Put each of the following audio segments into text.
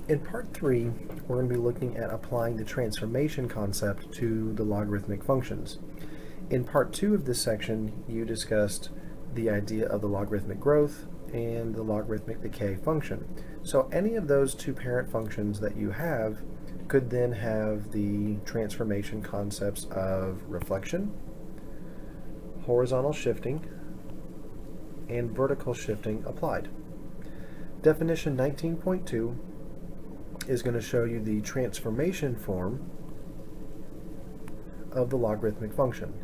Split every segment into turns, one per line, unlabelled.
In part 3, we're going to be looking at applying the transformation concept to the logarithmic functions. In part 2 of this section, you discussed the idea of the logarithmic growth and the logarithmic decay function. So any of those two parent functions that you have could then have the transformation concepts of reflection, horizontal shifting, and vertical shifting applied. Definition 19.2 is going to show you the transformation form of the logarithmic function.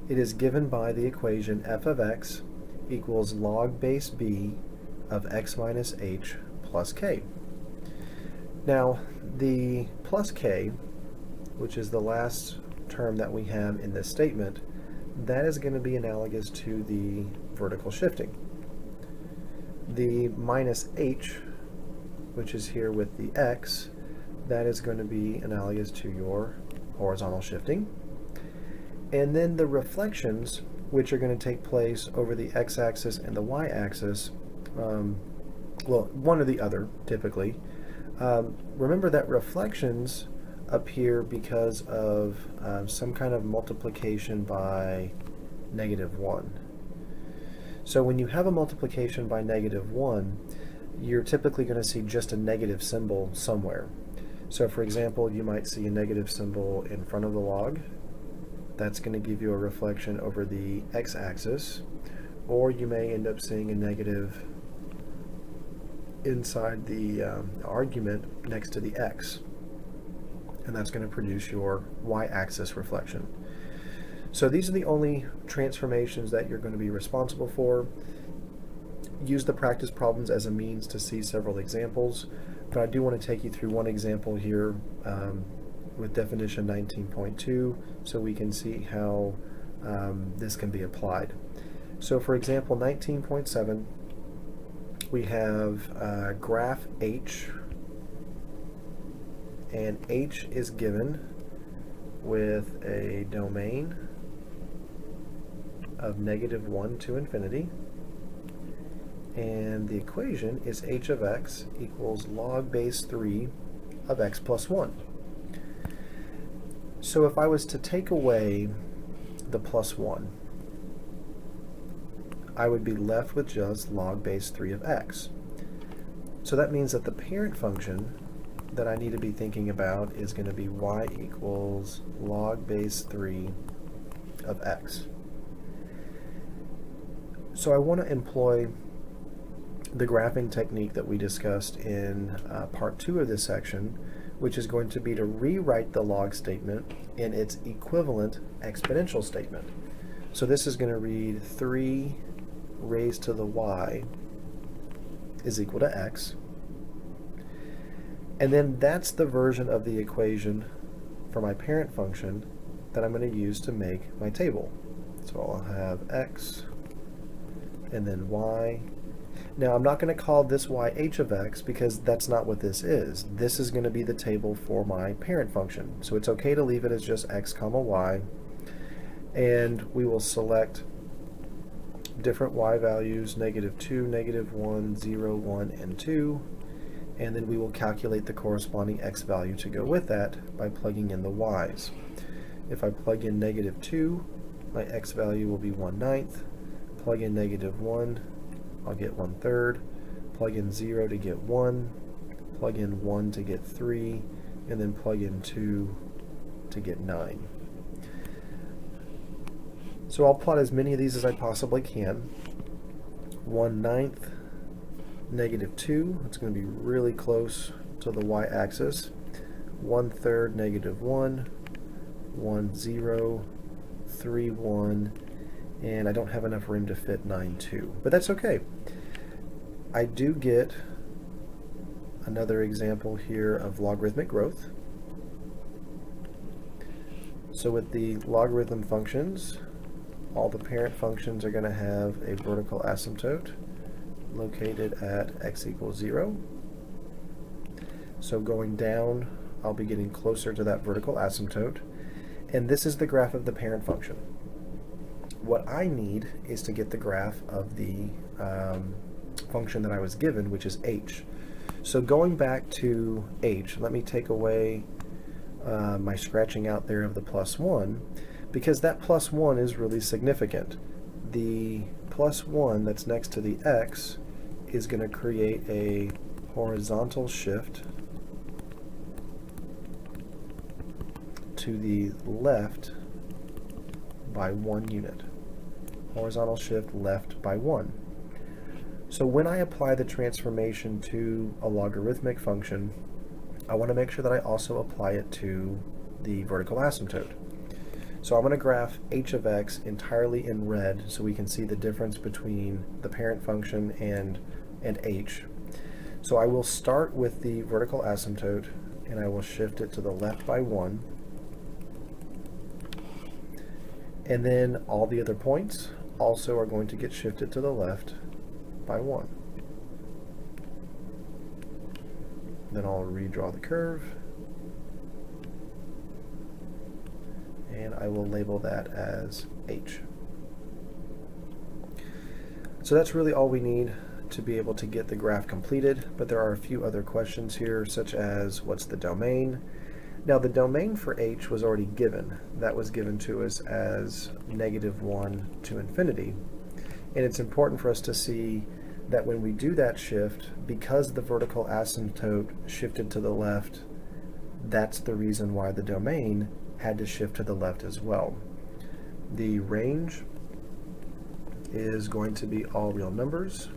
It is given by the equation f of x equals log base b of x minus h plus k. Now, the plus k, which is the last term that we have in this statement, that is going to be analogous to the vertical shifting. The minus h, which is here with the x, that is going to be analogous to your horizontal shifting. And then the reflections, which are going to take place over the x-axis and the y-axis, well, one or the other, typically. Remember that reflections appear because of some kind of multiplication by -1. So when you have a multiplication by -1, you're typically going to see just a negative symbol somewhere. So for example, you might see a negative symbol in front of the log. That's going to give you a reflection over the x-axis, or you may end up seeing a negative inside the argument next to the x, and that's going to produce your y-axis reflection. So these are the only transformations that you're going to be responsible for. Use the practice problems as a means to see several examples, but I do want to take you through one example here with definition 19.2 so we can see how this can be applied. So for example 19.7, we have graph h, and h is given with a domain of -1 to infinity, and the equation is h of x equals log base 3 of x plus 1. So if I was to take away the plus 1, I would be left with just log base 3 of x. So that means that the parent function that I need to be thinking about is going to be y equals log base 3 of x. So I want to employ the graphing technique that we discussed in part 2 of this section, which is going to be to rewrite the log statement in its equivalent exponential statement. So this is going to read 3 raised to the y is equal to x. And then that's the version of the equation for my parent function that I'm going to use to make my table. So I'll have x and then y. Now I'm not going to call this y h of x because that's not what this is. This is going to be the table for my parent function. So it's okay to leave it as just x comma y, and we will select different y values, -2, -1, 0, 1, and 2, and then we will calculate the corresponding x value to go with that by plugging in the y's. If I plug in -2, my x value will be 1/9. Plug in -1, I'll get 1/3. Plug in 0 to get 1. Plug in 1 to get 3, and then plug in 2 to get 9. So I'll plot as many of these as I possibly can. 1/9, -2, it's going to be really close to the y-axis. 1/3, -1, 1, 0, 3, 1, and I don't have enough room to fit 9, 2. But that's okay. I do get another example here of logarithmic growth. So with the logarithm functions, all the parent functions are going to have a vertical asymptote located at x equals 0. So going down, I'll be getting closer to that vertical asymptote. And this is the graph of the parent function. What I need is to get the graph of the function that I was given, which is h. So going back to h, let me take away my scratching out there of the plus 1, because that plus 1 is really significant. The plus 1 that's next to the x is going to create a horizontal shift to the left by 1 unit. Horizontal shift left by 1. So when I apply the transformation to a logarithmic function, I want to make sure that I also apply it to the vertical asymptote. So I'm going to graph h of x entirely in red so we can see the difference between the parent function and h. So I will start with the vertical asymptote and I will shift it to the left by 1. And then all the other points also are going to get shifted to the left by 1. Then I'll redraw the curve, and I will label that as h. So that's really all we need to be able to get the graph completed, but there are a few other questions here, such as what's the domain? Now the domain for h was already given. That was given to us as -1 to infinity. And it's important for us to see that when we do that shift, because the vertical asymptote shifted to the left, that's the reason why the domain had to shift to the left as well. The range is going to be all real numbers.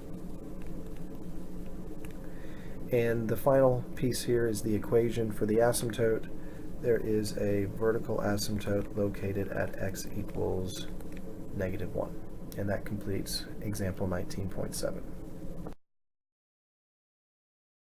And the final piece here is the equation for the asymptote. There is a vertical asymptote located at x equals -1. And that completes example 19.7.